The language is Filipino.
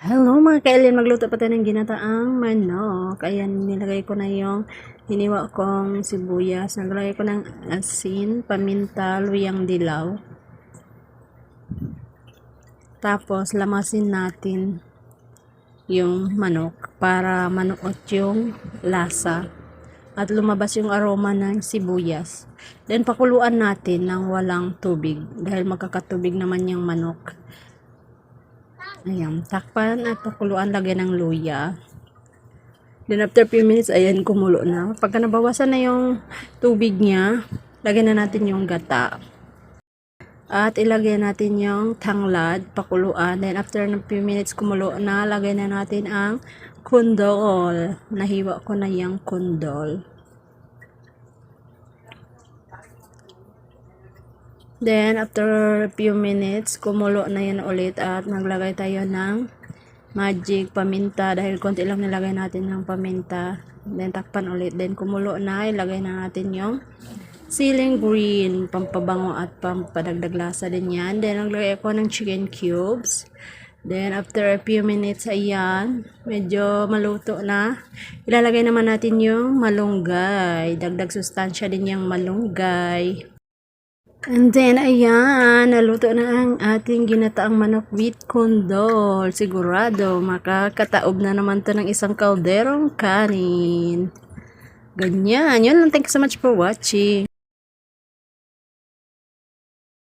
Hello mga kailin, magluto pa tayo ng ginataang manok. Ayan, nilagay ko na yung hiniwa kong sibuyas. Naglagay ko ng asin, paminta, luyang dilaw. Tapos, lamasin natin yung manok para manuot yung lasa at lumabas yung aroma ng sibuyas. Then, pakuluan natin ng walang tubig dahil magkakatubig naman yung manok. Ayan, takpan at pakuluan, lagyan ng luya. Then after few minutes, ayan, kumulo na. Pagka nabawasan na yung tubig niya, lagyan na natin yung gata. At ilagay natin yung tanglad, pakuluan. Then after ng few minutes kumulo na, lagay na natin ang kundol. Nahiwa ko na yung kundol. Then, after a few minutes, kumulo na yan ulit at naglagay tayo ng magic paminta dahil konti lang nilagay natin ng paminta. Then, takpan ulit. Then, kumulo na, ilagay na natin yung siling green, pampabango at pampadagdag lasa din yan. Then, naglagay ako ng chicken cubes. Then, after a few minutes, ayan, medyo maluto na. Ilalagay naman natin yung malunggay. Dagdag sustansya din yung malunggay. And then, ayan, naluto na ang ating ginataang manok with kondol. Sigurado, makakataob na naman to ng isang kalderong kanin. Ganyan. Yun lang. Thank you so much for watching.